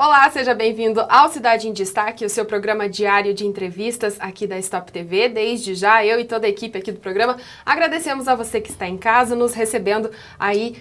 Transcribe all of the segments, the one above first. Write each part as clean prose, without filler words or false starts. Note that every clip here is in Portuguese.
Olá, seja bem-vindo ao Cidade em Destaque, o seu programa diário de entrevistas aqui da Stop TV. Desde já, eu e toda a equipe aqui do programa agradecemos a você que está em casa, nos recebendo aí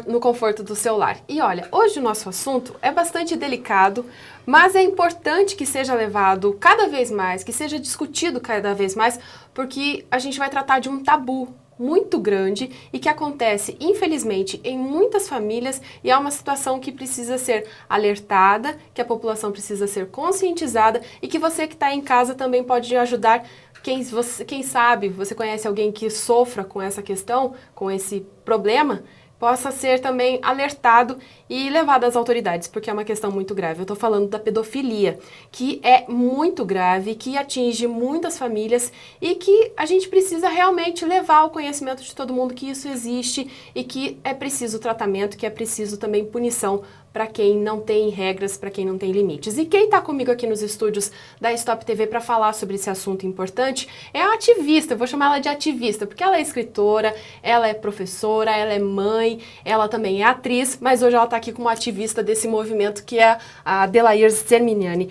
no conforto do seu lar. E olha, hoje o nosso assunto é bastante delicado, mas é importante que seja levado cada vez mais, que seja discutido cada vez mais, porque a gente vai tratar de um tabu muito grande e que acontece, infelizmente, em muitas famílias e é uma situação que precisa ser alertada, que a população precisa ser conscientizada e que você que está em casa também pode ajudar. Quem sabe, você conhece alguém que sofra com essa questão, com esse problema, possa ser também alertado e levado às autoridades, porque é uma questão muito grave. Eu estou falando da pedofilia, que é muito grave, que atinge muitas famílias e que a gente precisa realmente levar ao conhecimento de todo mundo que isso existe e que é preciso tratamento, que é preciso também punição para quem não tem regras, para quem não tem limites. E quem está comigo aqui nos estúdios da Stop TV para falar sobre esse assunto importante é a ativista, eu vou chamar ela de ativista, porque ela é escritora, ela é professora, ela é mãe, ela também é atriz, mas hoje ela está aqui como ativista desse movimento que é a Adelair Serminiani.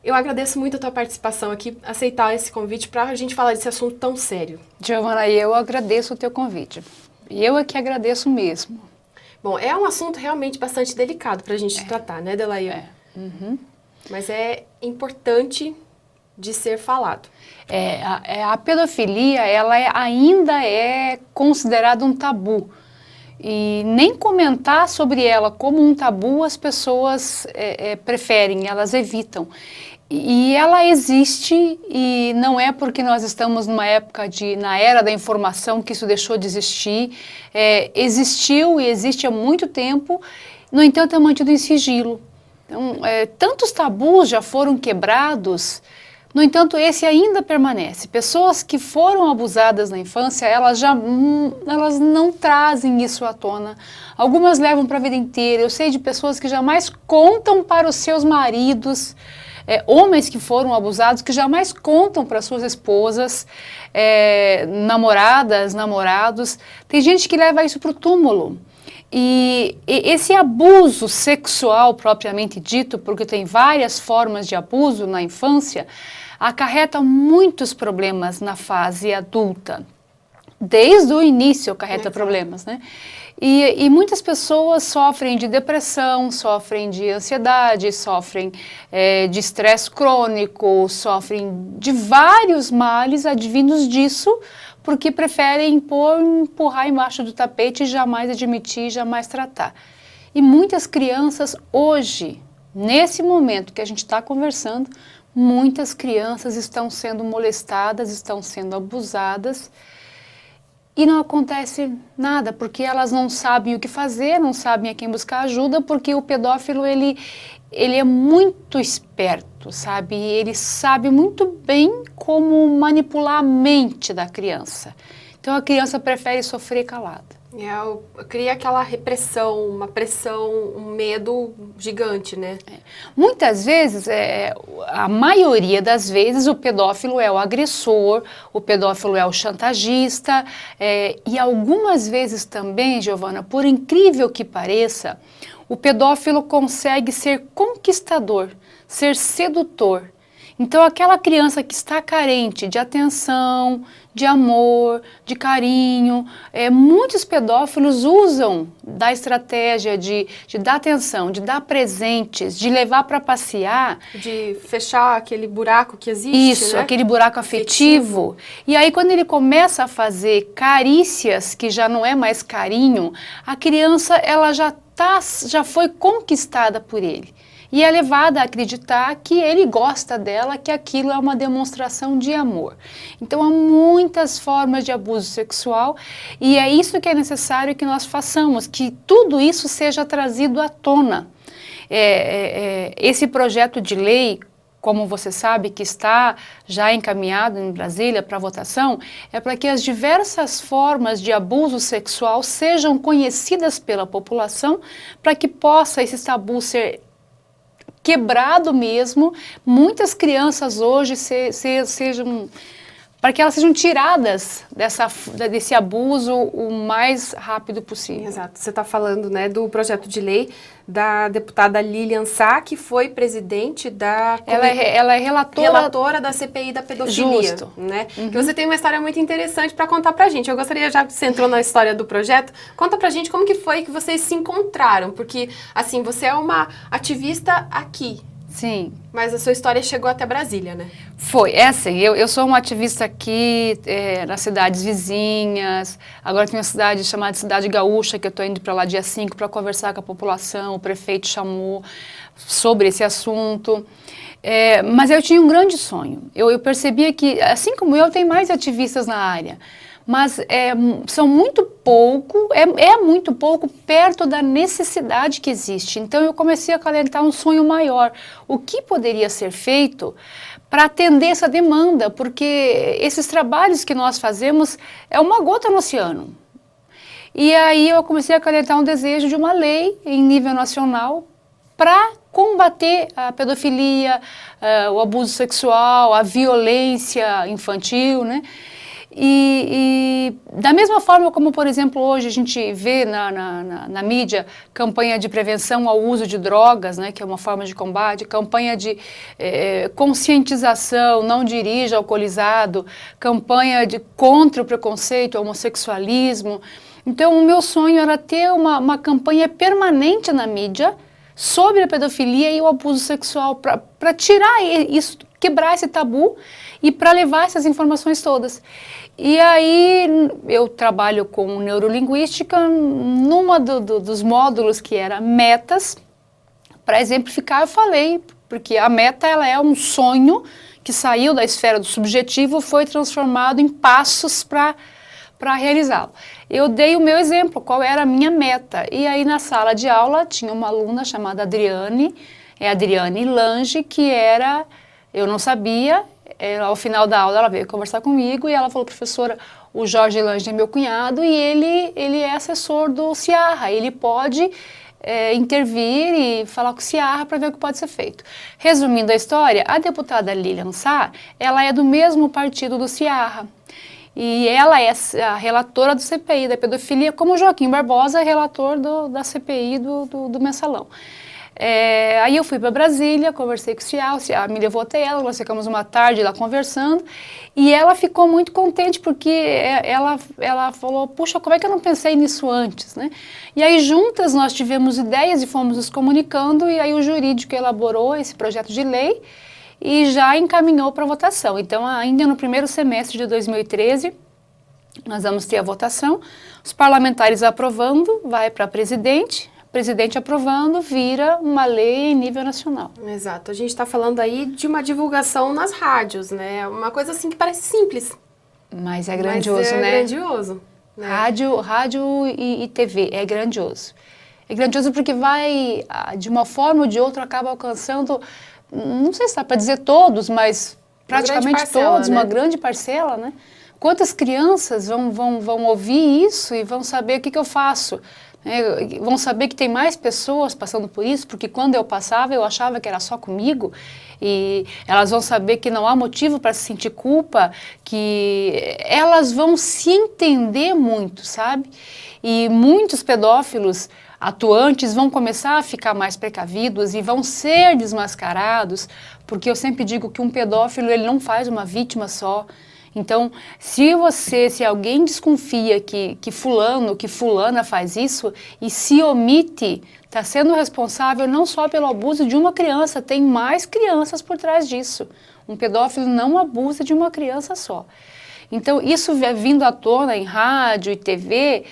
Eu agradeço muito a tua participação aqui, aceitar esse convite para a gente falar desse assunto tão sério. Giovana, eu agradeço o teu convite. E eu é que agradeço mesmo. Bom, é um assunto realmente bastante delicado para a gente tratar, né, Adelair? Uhum. Mas é importante de ser falado. A pedofilia, ainda é considerada um tabu. E nem comentar sobre ela como um tabu as pessoas preferem, elas evitam. E ela existe e não é porque nós estamos numa época na era da informação que isso deixou de existir. Existiu e existe há muito tempo, no entanto é mantido em sigilo. Então, tantos tabus já foram quebrados, no entanto esse ainda permanece. Pessoas que foram abusadas na infância, elas não trazem isso à tona. Algumas levam para a vida inteira. Eu sei de pessoas que jamais contam para os seus maridos, homens que foram abusados, que jamais contam para suas esposas, namoradas, namorados. Tem gente que leva isso para o túmulo. E esse abuso sexual propriamente dito, porque tem várias formas de abuso na infância, acarreta muitos problemas na fase adulta. Desde o início acarreta problemas, né? E muitas pessoas sofrem de depressão, sofrem de ansiedade, sofrem de estresse crônico, sofrem de vários males advindos disso, porque preferem empurrar embaixo do tapete e jamais admitir, jamais tratar. E muitas crianças hoje, nesse momento que a gente está conversando, muitas crianças estão sendo molestadas, estão sendo abusadas, e não acontece nada, porque elas não sabem o que fazer, não sabem a quem buscar ajuda, porque o pedófilo, ele é muito esperto, sabe? Ele sabe muito bem como manipular a mente da criança. Então a criança prefere sofrer calada. Cria aquela repressão, uma pressão, um medo gigante, né? Muitas vezes, a maioria das vezes, o pedófilo é o agressor, o pedófilo é o chantagista, e algumas vezes também, Giovana, por incrível que pareça, o pedófilo consegue ser conquistador, ser sedutor. Então, aquela criança que está carente de atenção, de amor, de carinho, muitos pedófilos usam da estratégia de dar atenção, de dar presentes, de levar para passear. De fechar aquele buraco que existe, Isso, né? aquele buraco afetivo. E aí, quando ele começa a fazer carícias, que já não é mais carinho, a criança ela já foi conquistada por ele. E é levada a acreditar que ele gosta dela, que aquilo é uma demonstração de amor. Então, há muitas formas de abuso sexual e é isso que é necessário que nós façamos, que tudo isso seja trazido à tona. Esse projeto de lei, como você sabe, que está já encaminhado em Brasília para votação, é para que as diversas formas de abuso sexual sejam conhecidas pela população, para que possa esse tabu ser quebrado mesmo, muitas crianças hoje sejam para que elas sejam tiradas desse abuso o mais rápido possível. Exato. Você está falando, né, do projeto de lei da deputada Lilian Sá, que foi presidente da... Ela é relatora da CPI da pedofilia. Justo. Né? Que você tem uma história muito interessante para contar pra gente. Eu gostaria, já que você entrou na história do projeto, conta pra gente como que foi que vocês se encontraram, porque, assim, você é uma ativista aqui. Sim. Mas a sua história chegou até Brasília, né? Foi, é assim, eu sou uma ativista aqui nas cidades vizinhas, agora tem uma cidade chamada Cidade Gaúcha, que eu estou indo para lá dia 5 para conversar com a população, o prefeito chamou sobre esse assunto, mas eu tinha um grande sonho, eu percebia que, assim como eu, tem mais ativistas na área, mas são muito pouco, muito pouco perto da necessidade que existe. Então eu comecei a acalentar um sonho maior. O que poderia ser feito para atender essa demanda? Porque esses trabalhos que nós fazemos é uma gota no oceano. E aí eu comecei a acalentar um desejo de uma lei em nível nacional para combater a pedofilia, o abuso sexual, a violência infantil, né? E da mesma forma como, por exemplo, hoje a gente vê na mídia campanha de prevenção ao uso de drogas, né, que é uma forma de combate, campanha de conscientização, não dirija alcoolizado, campanha de contra o preconceito, o homossexualismo. Então, o meu sonho era ter uma campanha permanente na mídia sobre a pedofilia e o abuso sexual, para tirar isso, quebrar esse tabu e para levar essas informações todas. E aí eu trabalho com neurolinguística, numa dos módulos que era metas, para exemplificar eu falei, porque a meta ela é um sonho que saiu da esfera do subjetivo, foi transformado em passos para realizá-lo. Eu dei o meu exemplo, qual era a minha meta, e aí na sala de aula tinha uma aluna chamada Adriane Lange, que era, eu não sabia, ao final da aula ela veio conversar comigo e ela falou, professora, o Jorge Lange é meu cunhado e ele é assessor do Ciarra, ele pode intervir e falar com o Ciarra para ver o que pode ser feito. Resumindo a história, a deputada Lilian Sá, ela é do mesmo partido do Ciarra. E ela é a relatora do CPI da pedofilia, como o Joaquim Barbosa é relator da CPI do Mensalão. Aí eu fui para Brasília, conversei com o Ciarra me levou até ela, nós ficamos uma tarde lá conversando, e ela ficou muito contente porque ela falou, puxa, como é que eu não pensei nisso antes, né? E aí juntas nós tivemos ideias e fomos nos comunicando, e aí o jurídico elaborou esse projeto de lei e já encaminhou para votação. Então ainda no primeiro semestre de 2013, nós vamos ter a votação, os parlamentares aprovando, vai para presidente aprovando, vira uma lei em nível nacional. Exato. A gente está falando aí de uma divulgação nas rádios, né? Uma coisa assim que parece simples. Mas é grandioso, né? É grandioso. Né? Rádio e TV, é grandioso. É grandioso porque vai, de uma forma ou de outra, acaba alcançando, não sei se dá para dizer todos, mas praticamente parcela, todos, né? uma grande parcela, né? Quantas crianças vão ouvir isso e vão saber o que eu faço? Vão saber que tem mais pessoas passando por isso, porque quando eu passava eu achava que era só comigo, e elas vão saber que não há motivo para se sentir culpa, que elas vão se entender muito, sabe? E muitos pedófilos atuantes vão começar a ficar mais precavidos e vão ser desmascarados, porque eu sempre digo que um pedófilo ele não faz uma vítima só. Então, se alguém desconfia que fulana faz isso e se omite, está sendo responsável não só pelo abuso de uma criança, tem mais crianças por trás disso. Um pedófilo não abusa de uma criança só. Então, isso vindo à tona em rádio e TV,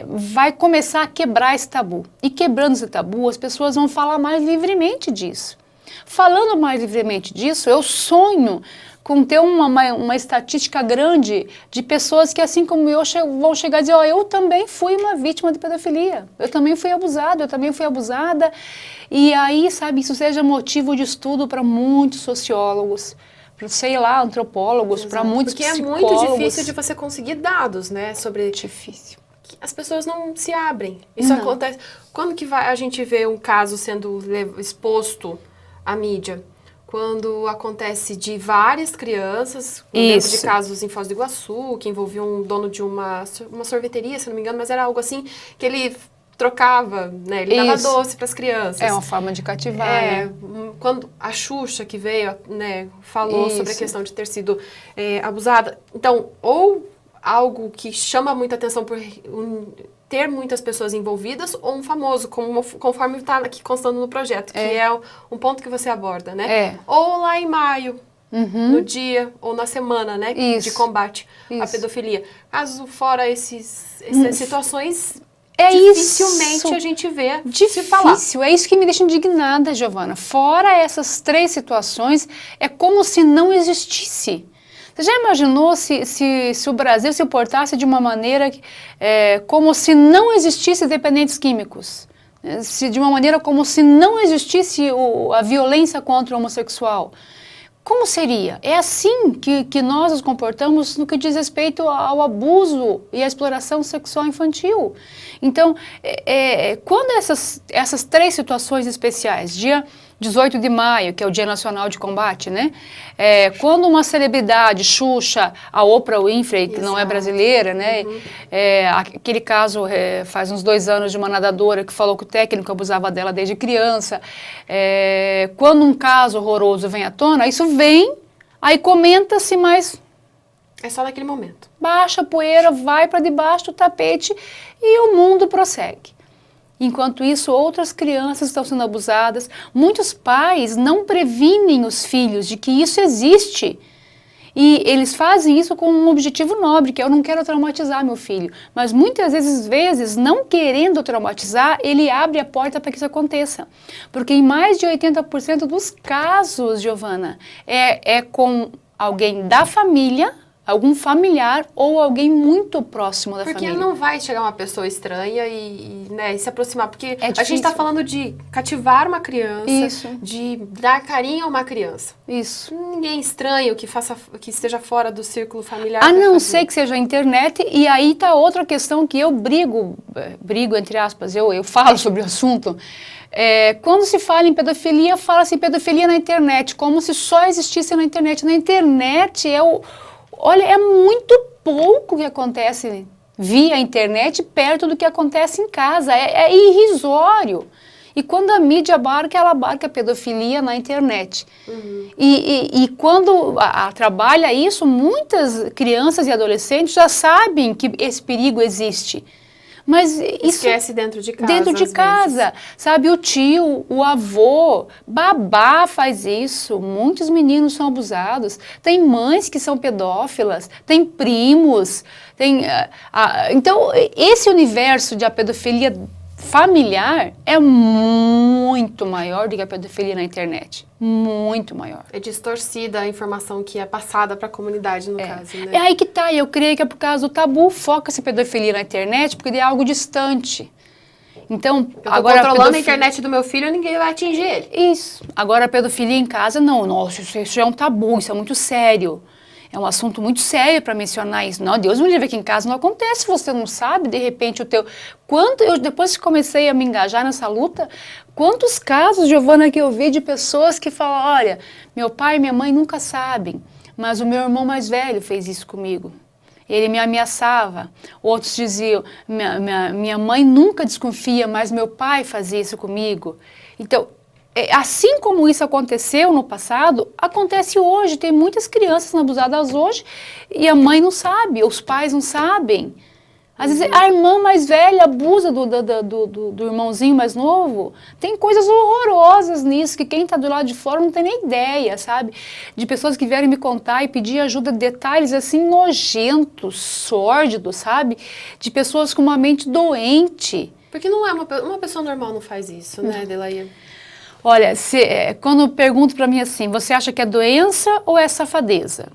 vai começar a quebrar esse tabu. E quebrando esse tabu, as pessoas vão falar mais livremente disso. Falando mais livremente disso, eu sonho com ter uma estatística grande de pessoas que, assim como eu, vão chegar e dizer, eu também fui uma vítima de pedofilia, eu também fui abusado, eu também fui abusada. E aí, sabe, isso seja motivo de estudo para muitos sociólogos, para, sei lá, antropólogos, para muitos psicólogos. Porque é muito difícil de você conseguir dados, né, sobre... Difícil. As pessoas não se abrem. Isso acontece... Quando que a gente vê um caso sendo exposto à mídia? quando acontece de várias crianças, dentro de casos em Foz do Iguaçu, que envolviam um dono de uma sorveteria, se não me engano, mas era algo assim, que ele trocava, né? Ele dava doce para as crianças. É uma forma de cativar, né? Quando a Xuxa que veio, né, falou sobre a questão de ter sido abusada. Então, ou algo que chama muita atenção por ter muitas pessoas envolvidas, ou um famoso, conforme está aqui constando no projeto, que é um ponto que você aborda, né? Ou lá em maio, no dia ou na semana, né, de combate à pedofilia. Caso fora essas situações, dificilmente a gente vê se falar. É isso que me deixa indignada, Giovana. Fora essas 3 situações, é como se não existisse. Você já imaginou se o Brasil se portasse de uma maneira como se não existisse dependentes químicos? De uma maneira como se não existisse a violência contra o homossexual? Como seria? É assim que nós nos comportamos no que diz respeito ao abuso e à exploração sexual infantil. Então, quando essas 3 situações especiais, dia 18 de maio, que é o Dia Nacional de Combate, né? Quando uma celebridade, Xuxa, a Oprah Winfrey, que não é brasileira, né? Aquele caso faz uns 2 anos de uma nadadora que falou que o técnico abusava dela desde criança. Quando um caso horroroso vem à tona, isso vem, aí comenta-se, mas... É só naquele momento. Baixa a poeira, vai para debaixo do tapete e o mundo prossegue. Enquanto isso, outras crianças estão sendo abusadas. Muitos pais não previnem os filhos de que isso existe. E eles fazem isso com um objetivo nobre, que é: eu não quero traumatizar meu filho. Mas muitas vezes, não querendo traumatizar, ele abre a porta para que isso aconteça. Porque em mais de 80% dos casos, Giovana, é com alguém da família, algum familiar ou alguém muito próximo da família. Porque não vai chegar uma pessoa estranha e se aproximar. Porque a gente está falando de cativar uma criança, de dar carinho a uma criança. Isso. Ninguém estranho que esteja fora do círculo familiar. A não ser que seja a internet, e aí está outra questão que eu brigo entre aspas, eu falo sobre o assunto. Quando se fala em pedofilia, fala-se em pedofilia na internet, como se só existisse na internet. Na internet olha, é muito pouco que acontece via internet perto do que acontece em casa. É irrisório. E quando a mídia abarca, ela abarca a pedofilia na internet. E quando trabalha isso, muitas crianças e adolescentes já sabem que esse perigo existe. Mas isso esquece dentro de casa. Dentro de casa, sabe? O tio, o avô, babá faz isso. Muitos meninos são abusados. Tem mães que são pedófilas, tem primos, então esse universo de a pedofilia familiar é muito maior do que a pedofilia na internet. Muito maior. É distorcida a informação que é passada para a comunidade, no caso, né? É aí que tá, eu creio que é por causa do tabu, foca-se pedofilia na internet, porque é algo distante. Então, agora controlando a internet do meu filho, ninguém vai atingir ele. Isso. Agora a pedofilia em casa, não. Nossa, isso é um tabu, isso é muito sério. É um assunto muito sério para mencionar isso. Não, Deus me livre, aqui em casa não acontece, você não sabe, de repente o teu... Depois que comecei a me engajar nessa luta, quantos casos, Giovana, que eu vi de pessoas que falam: olha, meu pai e minha mãe nunca sabem, mas o meu irmão mais velho fez isso comigo. Ele me ameaçava. Outros diziam: minha mãe nunca desconfia, mas meu pai fazia isso comigo. Então, assim como isso aconteceu no passado, acontece hoje. Tem muitas crianças sendo abusadas hoje e a mãe não sabe, os pais não sabem. Às vezes a irmã mais velha abusa do irmãozinho mais novo. Tem coisas horrorosas nisso, que quem está do lado de fora não tem nem ideia, sabe? De pessoas que vieram me contar e pedir ajuda, detalhes assim nojentos, sórdidos, sabe? De pessoas com uma mente doente. Porque não é uma pessoa normal não faz isso, né, Adelaia? Olha, quando pergunto para mim assim, você acha que é doença ou é safadeza?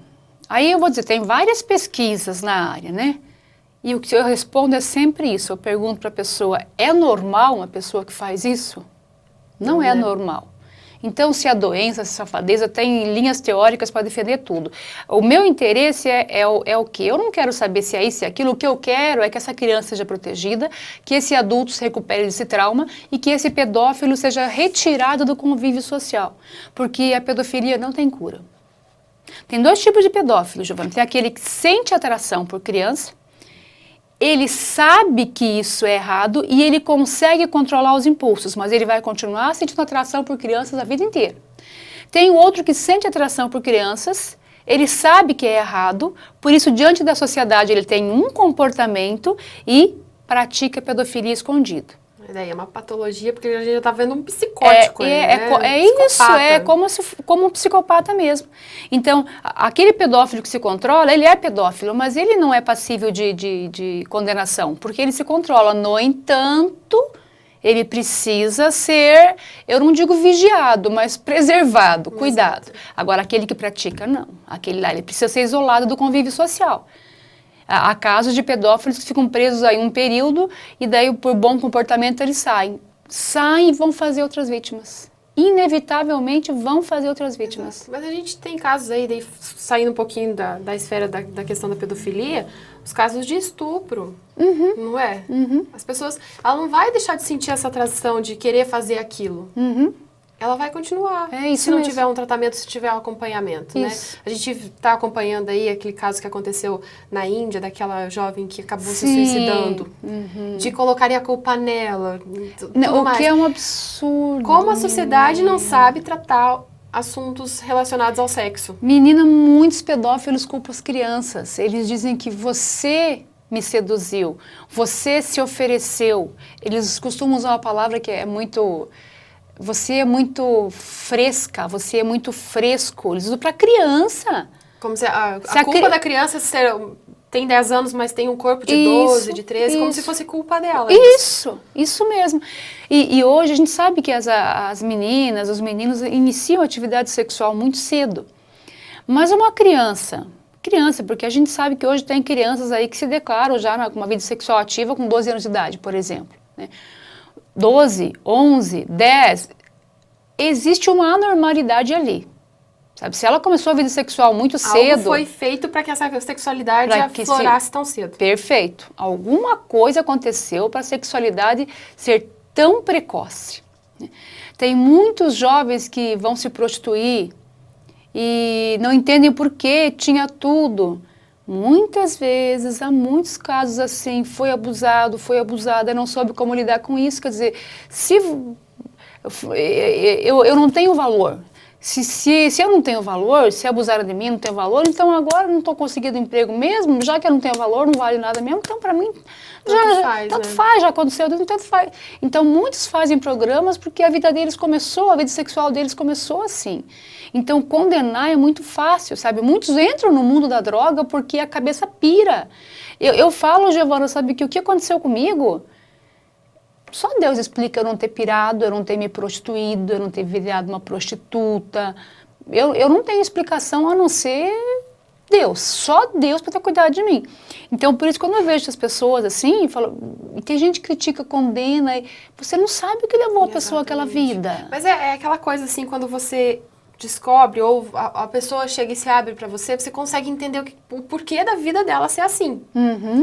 Aí eu vou dizer, tem várias pesquisas na área, né? E o que eu respondo é sempre isso. Eu pergunto para a pessoa: é normal uma pessoa que faz isso? Não é normal. Então, se a doença, se a safadeza, tem linhas teóricas para defender tudo. O meu interesse é o quê? Eu não quero saber se é isso, se é aquilo. O que eu quero é que essa criança seja protegida, que esse adulto se recupere desse trauma e que esse pedófilo seja retirado do convívio social. Porque a pedofilia não tem cura. Tem 2 tipos de pedófilo, Giovana. Tem aquele que sente atração por criança, ele sabe que isso é errado e ele consegue controlar os impulsos, mas ele vai continuar sentindo atração por crianças a vida inteira. Tem o outro que sente atração por crianças, ele sabe que é errado, por isso, diante da sociedade, ele tem um comportamento e pratica pedofilia escondida. Daí é uma patologia, porque a gente já tá vendo um psicótico aí, né? Isso, é como um psicopata mesmo. Então, aquele pedófilo que se controla, ele é pedófilo, mas ele não é passível de condenação, porque ele se controla. No entanto, ele precisa ser, eu não digo vigiado, mas preservado, cuidado. Exato. Agora, aquele que pratica, não. Aquele lá, ele precisa ser isolado do convívio social. Há casos de pedófilos que ficam presos aí um período e daí, por bom comportamento, eles saem. Saem e vão fazer outras vítimas. Inevitavelmente vão fazer outras vítimas. Exato. Mas a gente tem casos aí, daí, saindo um pouquinho da esfera da questão da pedofilia, os casos de estupro, não é? As pessoas, ela não vai deixar de sentir essa atração de querer fazer aquilo. Ela vai continuar, se não tiver um tratamento, se tiver um acompanhamento, né? A gente está acompanhando aí aquele caso que aconteceu na Índia, daquela jovem que acabou se suicidando, de colocarem a culpa nela, que é um absurdo. Como a sociedade não sabe tratar assuntos relacionados ao sexo. Menina, muitos pedófilos culpam as crianças. Eles dizem que você me seduziu, você se ofereceu. Eles costumam usar uma palavra que é muito... Você é muito fresca, você é muito fresco. Eles usam para criança. Como se a culpa da criança tem 10 anos, mas tem um corpo de 12, de 13, como se fosse culpa dela. Isso mesmo. E hoje a gente sabe que as meninas, os meninos iniciam atividade sexual muito cedo. Mas uma criança, porque a gente sabe que hoje tem crianças aí que se declaram já com uma vida sexual ativa com 12 anos de idade, por exemplo, né? 12, 11, 10, existe uma anormalidade ali. Sabe? Se ela começou a vida sexual muito cedo... Algo foi feito para que essa sexualidade aflorasse tão cedo. Perfeito. Alguma coisa aconteceu para a sexualidade ser tão precoce. Tem muitos jovens que vão se prostituir e não entendem por que tinha tudo. Muitas vezes, há muitos casos assim, foi abusada, não soube como lidar com isso. Quer dizer, se eu não tenho valor, se eu não tenho valor, se abusaram de mim, não tenho valor, então agora não estou conseguindo emprego mesmo, já que eu não tenho valor, não vale nada mesmo, então para mim, tanto faz, já aconteceu, tanto faz. Então muitos fazem programas porque a vida sexual deles começou assim. Então, condenar é muito fácil, sabe? Muitos entram no mundo da droga porque a cabeça pira. Eu falo, Giovana, sabe que o que aconteceu comigo? Só Deus explica eu não ter pirado, eu não ter me prostituído, eu não ter virado uma prostituta. Eu não tenho explicação a não ser Deus. Só Deus para ter cuidado de mim. Então, por isso, quando eu vejo essas pessoas assim, eu falo, e tem gente que critica, condena, e você não sabe o que levou a pessoa àquela vida. Mas é aquela coisa assim, quando você descobre ou a pessoa chega e se abre para você, você consegue entender o porquê da vida dela ser assim.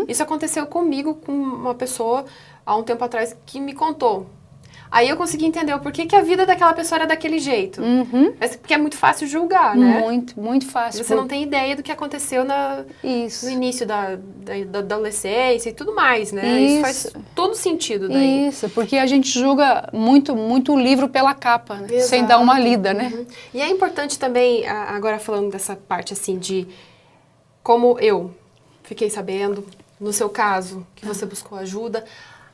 Isso aconteceu comigo, com uma pessoa há um tempo atrás que me contou. Aí eu consegui entender o porquê que a vida daquela pessoa era daquele jeito. Mas porque é muito fácil julgar, né? Muito, muito fácil. Você não tem ideia do que aconteceu no início da adolescência e tudo mais, né? Isso faz todo sentido daí. Isso, porque a gente julga muito o livro pela capa, né? Sem dar uma lida, né? E é importante também, agora falando dessa parte assim de como eu fiquei sabendo, no seu caso, que você buscou ajuda,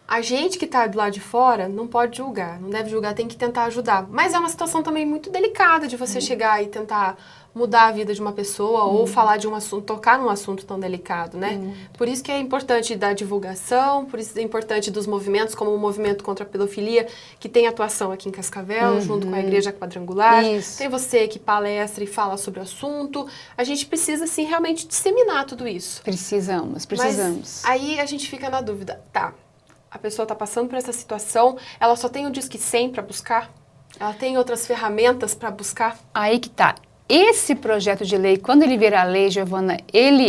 a gente que está do lado de fora não pode julgar, não deve julgar, tem que tentar ajudar. Mas é uma situação também muito delicada de você chegar e tentar mudar a vida de uma pessoa ou falar de um assunto, tocar num assunto tão delicado, né? Por isso que é importante da divulgação, por isso é importante dos movimentos, como o movimento contra a pedofilia, que tem atuação aqui em Cascavel, junto com a Igreja Quadrangular. Tem você que palestra e fala sobre o assunto. A gente precisa, assim, realmente disseminar tudo isso. Precisamos. Mas aí a gente fica na dúvida, tá? A pessoa está passando por essa situação, ela só tem o Disque 100 para buscar? Ela tem outras ferramentas para buscar? Aí que tá. Esse projeto de lei, quando ele virar lei, Giovana,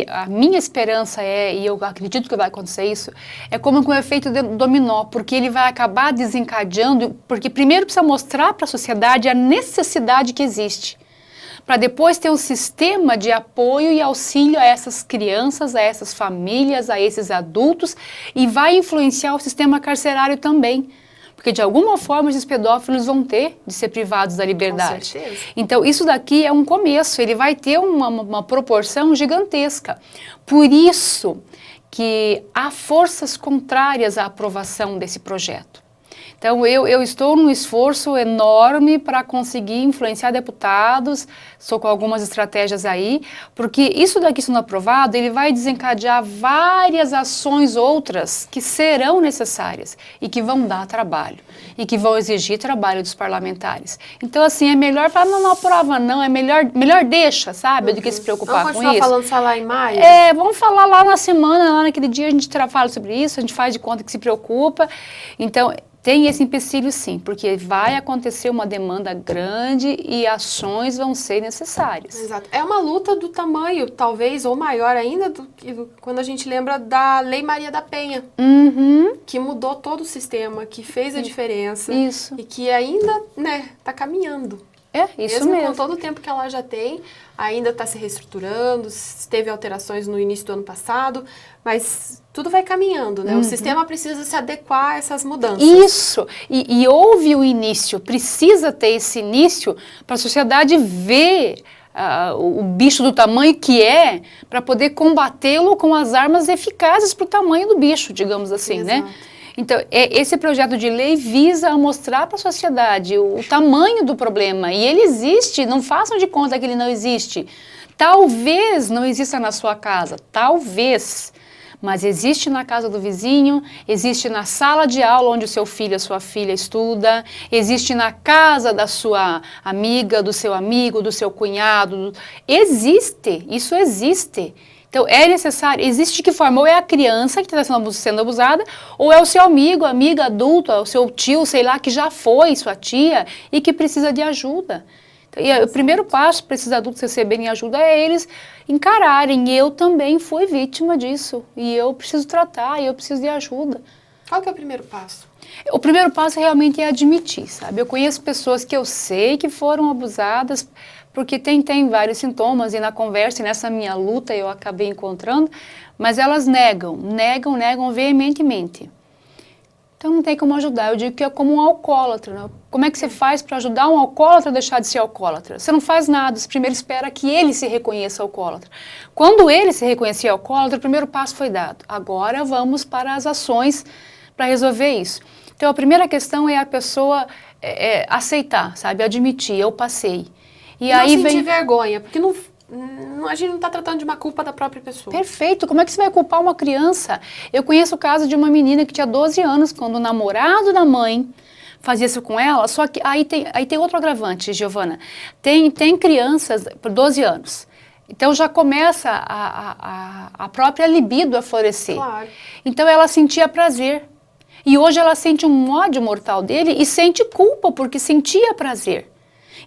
a minha esperança e eu acredito que vai acontecer isso, é como com o efeito dominó, porque ele vai acabar desencadeando, porque primeiro precisa mostrar para a sociedade a necessidade que existe, para depois ter um sistema de apoio e auxílio a essas crianças, a essas famílias, a esses adultos, e vai influenciar o sistema carcerário também. Porque, de alguma forma, esses pedófilos vão ter de ser privados da liberdade. Com certeza. Então, isso daqui é um começo, ele vai ter uma proporção gigantesca. Por isso que há forças contrárias à aprovação desse projeto. Então, eu estou num esforço enorme para conseguir influenciar deputados, estou com algumas estratégias aí, porque isso daqui sendo aprovado, ele vai desencadear várias ações outras que serão necessárias e que vão dar trabalho, e que vão exigir trabalho dos parlamentares. Então, assim, é melhor falar, não aprova não, é melhor deixa, sabe, do que se preocupar com isso. Vamos continuar falando só lá em maio? Vamos falar lá na semana, lá naquele dia a gente fala sobre isso, a gente faz de conta que se preocupa. Então, tem esse empecilho sim, porque vai acontecer uma demanda grande e ações vão ser necessárias. Exato. É uma luta do tamanho, talvez, ou maior ainda, quando a gente lembra da Lei Maria da Penha, que mudou todo o sistema, que fez a diferença. Isso. E que ainda, tá caminhando. Isso mesmo. mesmo. Com todo o tempo que ela já tem, ainda está se reestruturando, teve alterações no início do ano passado, mas tudo vai caminhando, né? O sistema precisa se adequar a essas mudanças. Isso! E houve o início, precisa ter esse início para a sociedade ver o bicho do tamanho que é, para poder combatê-lo com as armas eficazes para o tamanho do bicho, digamos assim, Exato. né? Então, esse projeto de lei visa mostrar para a sociedade o tamanho do problema. E ele existe, não façam de conta que ele não existe. Talvez não exista na sua casa, talvez. Mas existe na casa do vizinho, existe na sala de aula onde o seu filho, a sua filha estuda, existe na casa da sua amiga, do seu amigo, do seu cunhado. Existe, isso existe. Então, é necessário, existe de que forma? Ou é a criança que está sendo abusada, ou é o seu amigo, amiga adulta, o seu tio, sei lá, que já foi sua tia e que precisa de ajuda. E o primeiro passo para esses adultos receberem ajuda é eles encararem. Eu também fui vítima disso e eu preciso tratar, eu preciso de ajuda. Qual que é o primeiro passo? O primeiro passo realmente é admitir, sabe? Eu conheço pessoas que eu sei que foram abusadas porque tem vários sintomas e na conversa e nessa minha luta eu acabei encontrando, mas elas negam veementemente. Então não tem como ajudar, eu digo que é como um alcoólatra, né? Como é que você faz para ajudar um alcoólatra a deixar de ser alcoólatra? Você não faz nada, você primeiro espera que ele se reconheça alcoólatra. Quando ele se reconhecer alcoólatra, o primeiro passo foi dado. Agora vamos para as ações para resolver isso. Então a primeira questão é a pessoa aceitar, sabe, admitir, eu passei. E aí não sentir vergonha, porque a gente não está tratando de uma culpa da própria pessoa. Perfeito. Como é que você vai culpar uma criança? Eu conheço o caso de uma menina que tinha 12 anos, quando o namorado da mãe fazia isso com ela, só que aí tem outro agravante, Giovana. Tem crianças por 12 anos. Então já começa a própria libido a florescer. Claro. Então ela sentia prazer. E hoje ela sente um ódio mortal dele e sente culpa porque sentia prazer.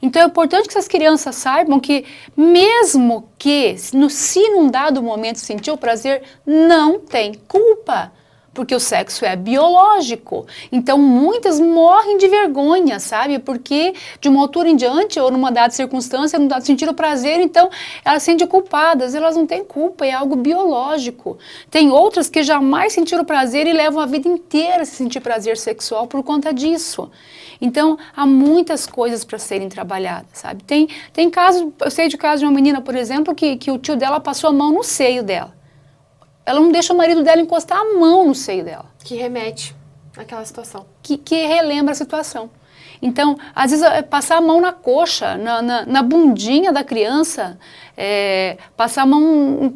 Então é importante que essas crianças saibam que mesmo que se num dado momento sentiu prazer, não tem culpa, porque o sexo é biológico. Então muitas morrem de vergonha, sabe? Porque de uma altura em diante ou numa dada circunstância, num dado sentiram prazer, então elas se sentem culpadas, elas não têm culpa, é algo biológico. Tem outras que jamais sentiram prazer e levam a vida inteira a sentir prazer sexual por conta disso. Então, há muitas coisas para serem trabalhadas, sabe? Tem casos, eu sei de caso de uma menina, por exemplo, que o tio dela passou a mão no seio dela. Ela não deixa o marido dela encostar a mão no seio dela. Que remete àquela situação. Que relembra a situação. Então, às vezes, passar a mão na coxa, na bundinha da criança, passar a mão...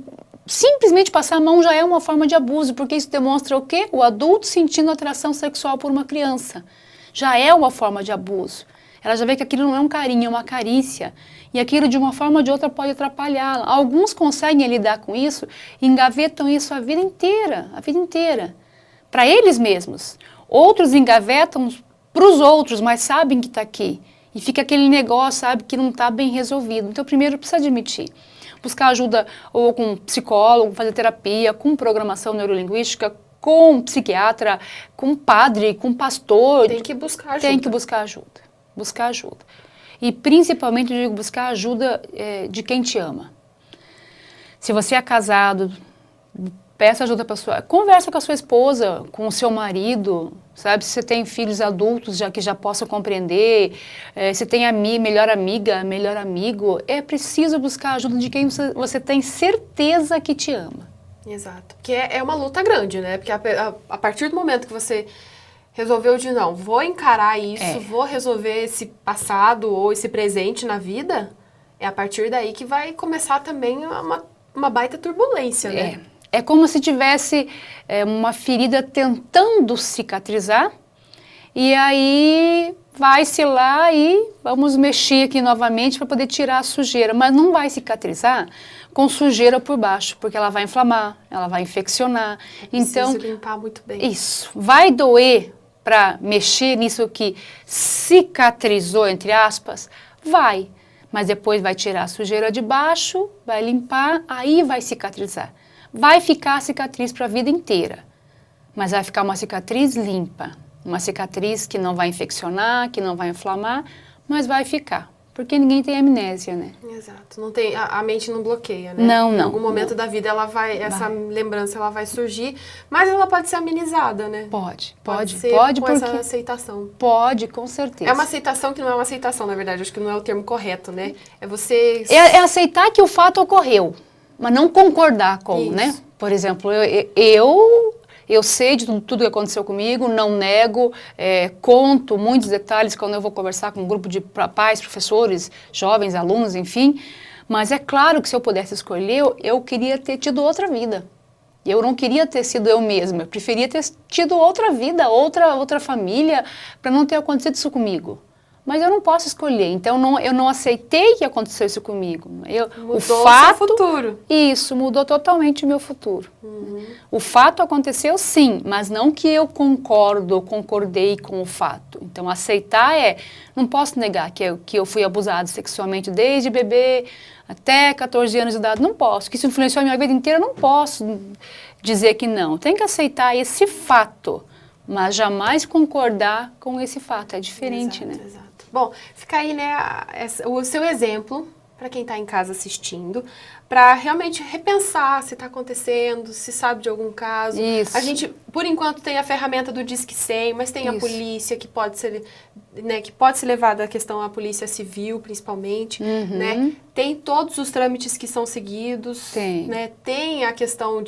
Simplesmente passar a mão já é uma forma de abuso, porque isso demonstra o quê? O adulto sentindo atração sexual por uma criança. Já é uma forma de abuso. Ela já vê que aquilo não é um carinho, é uma carícia. E aquilo, de uma forma ou de outra, pode atrapalhá-la. Alguns conseguem lidar com isso e engavetam isso a vida inteira. Para eles mesmos. Outros engavetam para os outros, mas sabem que está aqui. E fica aquele negócio, sabe, que não está bem resolvido. Então, primeiro, precisa admitir. Buscar ajuda ou com um psicólogo, fazer terapia, com programação neurolinguística, com um psiquiatra, com um padre, com um pastor. Tem que buscar ajuda. Tem que buscar ajuda. Buscar ajuda. E, principalmente, eu digo, buscar ajuda de quem te ama. Se você é casado, peça ajuda para sua... Conversa com a sua esposa, com o seu marido, sabe? Se você tem filhos adultos que já possam compreender, se tem melhor amiga, melhor amigo, é preciso buscar ajuda de quem você tem certeza que te ama. Exato. Porque é uma luta grande, né? Porque a partir do momento que você resolveu de não, vou encarar isso, vou resolver esse passado ou esse presente na vida, é a partir daí que vai começar também uma baita turbulência, né? É como se tivesse uma ferida tentando cicatrizar, e aí vai-se lá e vamos mexer aqui novamente para poder tirar a sujeira, mas não vai cicatrizar com sujeira por baixo, porque ela vai inflamar, ela vai infeccionar. Então, limpar muito bem. Isso. Vai doer para mexer nisso que cicatrizou, entre aspas? Vai. Mas depois vai tirar a sujeira de baixo, vai limpar, aí vai cicatrizar. Vai ficar a cicatriz para a vida inteira, mas vai ficar uma cicatriz limpa, uma cicatriz que não vai infeccionar, que não vai inflamar, mas vai ficar, porque ninguém tem amnésia, né? Exato, não tem, a mente não bloqueia, né? Não. Em algum momento da vida essa lembrança ela vai surgir, mas ela pode ser amenizada, né? Pode com porque essa aceitação. Pode, com certeza. É uma aceitação que não é uma aceitação, na verdade, acho que não é o termo correto, né? É você... É aceitar que o fato ocorreu, mas não concordar com, Isso. né? Por exemplo, eu sei de tudo que aconteceu comigo, não nego, conto muitos detalhes quando eu vou conversar com um grupo de pais, professores, jovens, alunos, enfim. Mas é claro que se eu pudesse escolher, eu queria ter tido outra vida. Eu não queria ter sido eu mesma, eu preferia ter tido outra vida, outra família, para não ter acontecido isso comigo. Mas eu não posso escolher, então eu não aceitei que aconteceu isso comigo. Mudou o seu futuro. Isso, mudou totalmente o meu futuro. Uhum. O fato aconteceu sim, mas não que eu concordei com o fato. Então aceitar não posso negar que eu fui abusado sexualmente desde bebê até 14 anos de idade, não posso. Que isso influenciou a minha vida inteira, não posso dizer que não. Tem que aceitar esse fato, mas jamais concordar com esse fato, é diferente, exato, né? Exato. Bom, fica aí, né, o seu exemplo para quem está em casa assistindo, para realmente repensar se está acontecendo, se sabe de algum caso. Isso. A gente, por enquanto, tem a ferramenta do Disque 100, mas tem Isso. a polícia que pode ser, né, que pode ser levada a questão à polícia civil, principalmente, né? Tem todos os trâmites que são seguidos, né? Tem a questão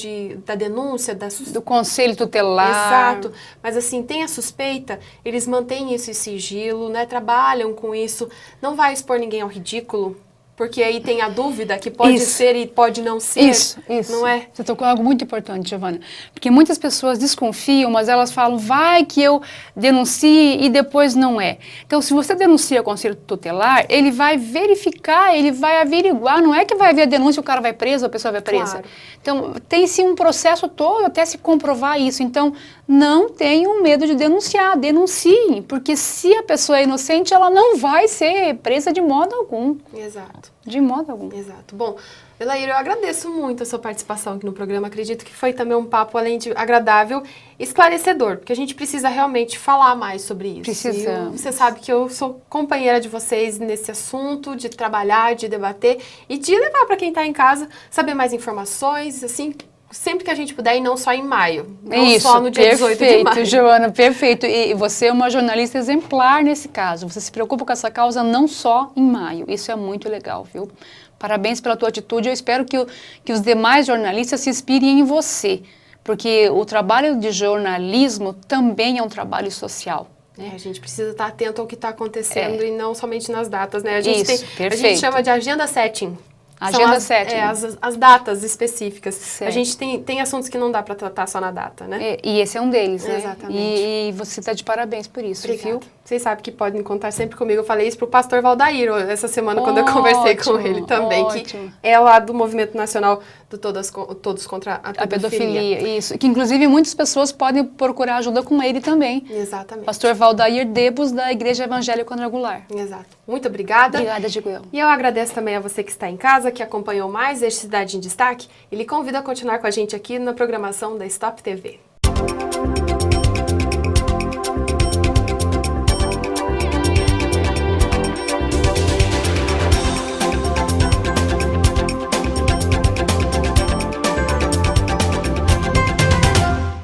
da denúncia, do conselho tutelar. Exato. Mas assim, tem a suspeita, eles mantêm isso em sigilo, né? Trabalham com isso, não vai expor ninguém ao ridículo. Porque aí tem a dúvida que pode ser e pode não ser. Isso. Não é? Você tocou algo muito importante, Giovana. Porque muitas pessoas desconfiam, mas elas falam, vai que eu denuncie e depois não é. Então, se você denuncia o conselho tutelar, ele vai verificar, ele vai averiguar. Não é que vai haver a denúncia e o cara vai preso, a pessoa vai presa. Claro. Então, tem sim um processo todo até se comprovar isso. Então, não tenham medo de denunciar, denunciem. Porque se a pessoa é inocente, ela não vai ser presa de modo algum. Exato. De modo algum. Exato. Bom, Elaíra, eu agradeço muito a sua participação aqui no programa. Acredito que foi também um papo, além de agradável, esclarecedor, porque a gente precisa realmente falar mais sobre isso. Precisamos. Você sabe que eu sou companheira de vocês nesse assunto, de trabalhar, de debater e de levar para quem está em casa, saber mais informações, assim, sempre que a gente puder, e não só em maio. Não só no dia 18 de maio. Perfeito, Joana, perfeito. E você é uma jornalista exemplar nesse caso. Você se preocupa com essa causa não só em maio. Isso é muito legal, viu? Parabéns pela tua atitude. Eu espero que os demais jornalistas se inspirem em você. Porque o trabalho de jornalismo também é um trabalho social. A gente precisa estar atento ao que está acontecendo e não somente nas datas, né? A gente perfeito. A gente chama de agenda setting. Agenda 7. As datas específicas. Certo. A gente tem assuntos que não dá para tratar só na data, né? E esse é um deles, né? Exatamente. E você está de parabéns por isso, Obrigada. viu? Vocês sabem que podem contar sempre comigo. Eu falei isso pro pastor Valdair essa semana, quando eu conversei com ele também, que é lá do Movimento Nacional do Todos contra a Pedofilia. Isso, que inclusive muitas pessoas podem procurar ajuda com ele também. Exatamente. Pastor Valdair Debus, da Igreja Evangélica Quadrangular. Exato. Muito obrigada. Obrigada, digo eu. E eu agradeço também a você que está em casa, que acompanhou mais este Cidade em Destaque, e lhe convido a continuar com a gente aqui na programação da Stop TV.